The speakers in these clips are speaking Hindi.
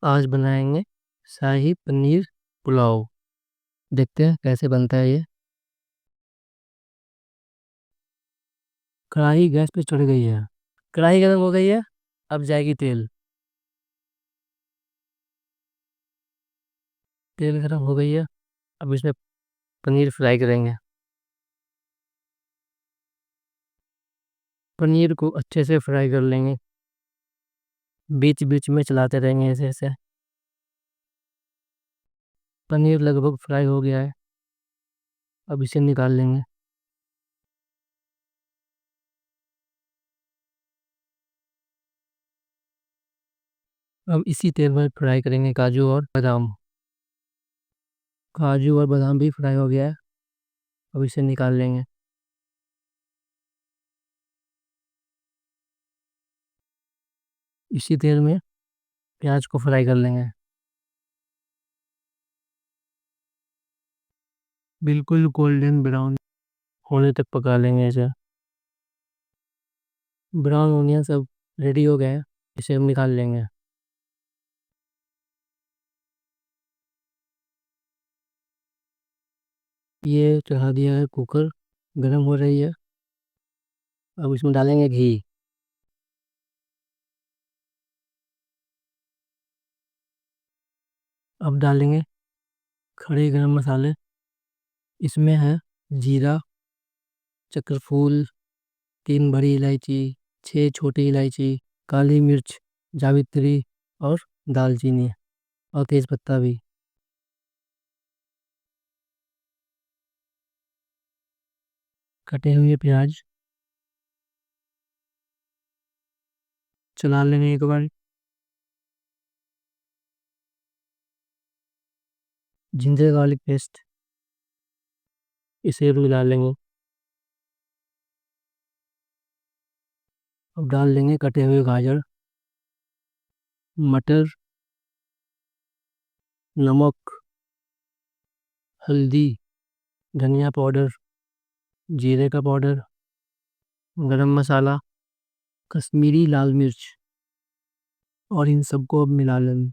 आज बनाएंगे शाही पनीर पुलाव। देखते हैं कैसे बनता है ये। कढ़ाई गैस पे चढ़ गई है। कढ़ाई गर्म हो गई है। अब जाएगी तेल। तेल गर्म हो गई है। अब इसमें पनीर फ्राई करेंगे। पनीर को अच्छे से फ्राई कर लेंगे। बीच बीच में चलाते रहेंगे ऐसे ऐसे। पनीर लगभग फ्राई हो गया है। अब इसे निकाल लेंगे। अब इसी तेल में फ्राई करेंगे काजू और बादाम। काजू और बादाम भी फ्राई हो गया है। अब इसे निकाल लेंगे। इसी तेल में प्याज को फ्राई कर लेंगे। बिल्कुल गोल्डन ब्राउन होने तक पका लेंगे इसे। ब्राउन ओनियन सब रेडी हो गए हैं। इसे हम निकाल लेंगे। ये चढ़ा दिया है कुकर। गर्म हो रही है। अब इसमें डालेंगे घी। अब डालेंगे खड़े गरम मसाले। इसमें है जीरा, चक्रफूल, 3 बड़ी इलायची, 6 छोटी इलायची, काली मिर्च, जावित्री और दालचीनी और तेज़पत्ता भी। कटे हुए प्याज चला लेंगे एक बार। जिंजर गार्लिक पेस्ट इसे भी डाल लेंगे। अब डाल लेंगे कटे हुए गाजर, मटर, नमक, हल्दी, धनिया पाउडर, जीरे का पाउडर, गरम मसाला, कश्मीरी लाल मिर्च और इन सबको अब मिला लेंगे।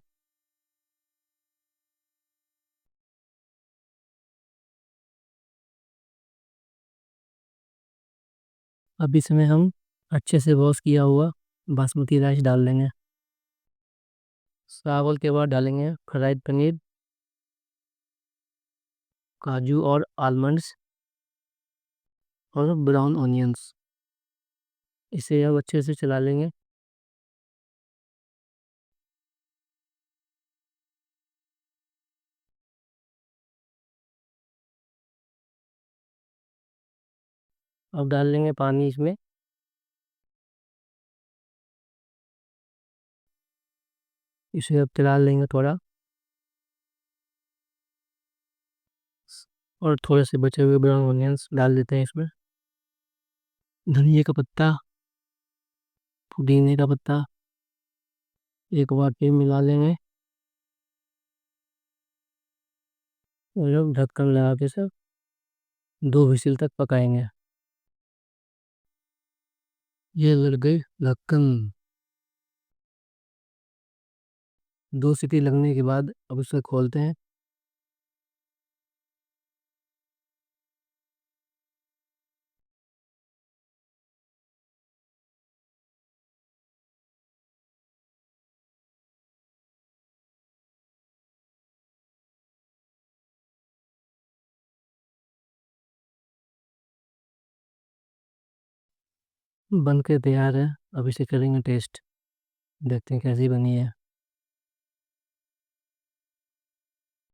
अब इसमें हम अच्छे से वॉश किया हुआ बासमती राइस डाल लेंगे। चावल के बाद डालेंगे फ्राइड पनीर, काजू और आलमंड्स और ब्राउन ऑनियंस। इसे अब अच्छे से चला लेंगे। अब डाल लेंगे पानी इसमें। इसे अब चला लेंगे थोड़ा। और थोड़े से बचे हुए ब्राउन ऑनियंस डाल देते हैं इसमें। धनिया का पत्ता, पुदीने का पत्ता एक बार फिर मिला लेंगे। और अब ढक्कन लगा के सब 2 विसिल तक पकाएंगे। ये लग गई ढक्कन। 2 सीटी लगने के बाद अब इसे खोलते हैं। बन के तैयार है। अब इसे करेंगे टेस्ट। देखते हैं कैसी बनी है।